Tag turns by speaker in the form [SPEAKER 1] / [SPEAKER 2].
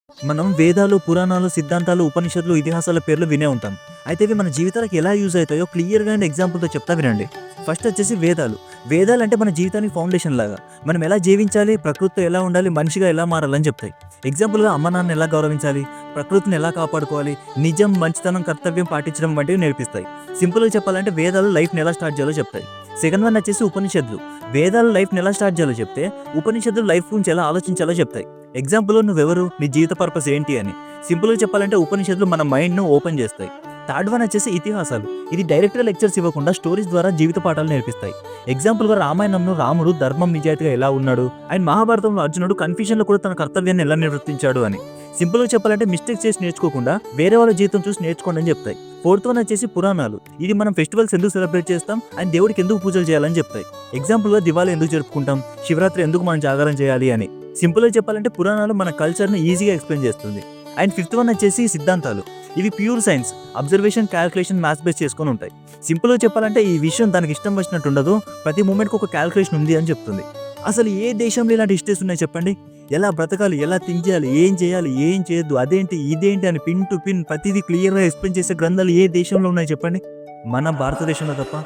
[SPEAKER 1] మనం వేదాలు, పురాణాలు, సిద్ధాంతాలు, ఉపనిషత్తులు, ఇతిహాసాల పేర్లు వినే ఉంటాం. అయితే ఇవి మన జీవితాలకు ఎలా యూజ్ అవుతాయో క్లియర్‌గా అండ్ ఎగ్జాంపుల్‌తో చెప్తా వినండి. ఫస్ట్ వచ్చేసి వేదాలు. వేదాలంటే మన జీవితానికి ఫౌండేషన్ లాగా. మనం ఎలా జీవించాలి, ప్రకృతితో ఎలా ఉండాలి, మనిషిగా ఎలా మారాలని చెప్తాయి. ఎగ్జాంపుల్‌గా అమ్మ, నాన్నని ఎలా గౌరవించాలి, ప్రకృతిని ఎలా కాపాడుకోవాలి, నిజం, మంచితనం, కర్తవ్యం పాటించడం వంటివి నేర్పిస్తాయి. సింపుల్‌గా చెప్పాలంటే వేదాలు లైఫ్‌ని ఎలా స్టార్ట్ చేయాలో చెప్తాయి. సెకండ్ వన్ వచ్చేసి ఉపనిషత్తులు. వేదాలు లైఫ్‌ని ఎలా స్టార్ట్ చేయాలో చెప్తే, ఉపనిషత్తులు లైఫ్ గురించి ఎలా ఆలోచించాలో చెప్తాయి. ఎగ్జాంపుల్ నువ్వెవరు, నీ జీవిత పర్పస్ ఏంటి అని. సింపుల్‌గా చెప్పాలంటే ఉపనిషత్తులు మన మైండ్‌ను ఓపెన్ చేస్తాయి. థర్డ్ వన్ వచ్చేసి ఇతిహాసాలు. ఇది డైరెక్ట్‌గా లెక్చర్స్ ఇవ్వకుండా స్టోరీస్ ద్వారా జీవిత పాఠాలు నేర్పిస్తాయి. ఎగ్జాంపుల్‌గా రామాయణంలో రాముడు ధర్మం, నిజాయితీగా ఎలా ఉన్నాడు, అండ్ మహాభారతంలో అర్జునుడు కన్‌ఫ్యూజన్‌లో కూడా తన కర్తవ్యాన్ని ఎలా నిర్వర్తించాడు అని. సింపుల్‌గా చెప్పాలంటే మిస్టేక్స్ చేసి నేర్చుకోకుండా వేరే వాళ్ళ జీవితం చూసి నేర్చుకోండి అని చెప్తాయి. ఫోర్త్ వన్ వచ్చేసి పురాణాలు. ఇది మనం ఫెస్టివల్స్ ఎందుకు సెలబ్రేట్ చేస్తాం అండ్ దేవుడికి ఎందుకు పూజలు చేయాలని చెప్తాయి. ఎగ్జాంపుల్‌గా దివాళీ ఎందుకు జరుపుకుంటాం, శివరాత్రి ఎందుకు మనం జాగారం చేయాలి అని. సింపుల్‌గా చెప్పాలంటే పురాణాలు మన కల్చర్‌ని ఈజీగా ఎక్స్‌ప్లెయిన్ చేస్తుంది. అండ్ ఫిఫ్త్ వన్ వచ్చేసి సిద్ధాంతాలు. ఇవి pure science, observation, calculation, maths base చేసుకొని ఉంటాయి. సింపుల్‌గా చెప్పాలంటే ఈ విషయం దానికి ఇష్టం వచ్చినట్టు ఉండదు. ప్రతి మూమెంట్‌కి ఒక క్యాలిక్యులేషన్ ఉంది అని చెప్తుంది. అసలు ఏ దేశంలో ఇలాంటి హిస్టరీస్ ఉన్నాయి చెప్పండి? ఎలా బ్రతకాలి, ఎలా థింక్ చేయాలి, ఏం చేయాలి, ఏం చేయొద్దు, అదేంటి, ఇదేంటి అని పిన్ టు పిన్ ప్రతీదీ క్లియర్‌గా ఎక్స్‌ప్లెయిన్ చేసే గ్రంథాలు ఏ దేశంలో ఉన్నాయి చెప్పండి? మన భారతదేశంలో తప్ప.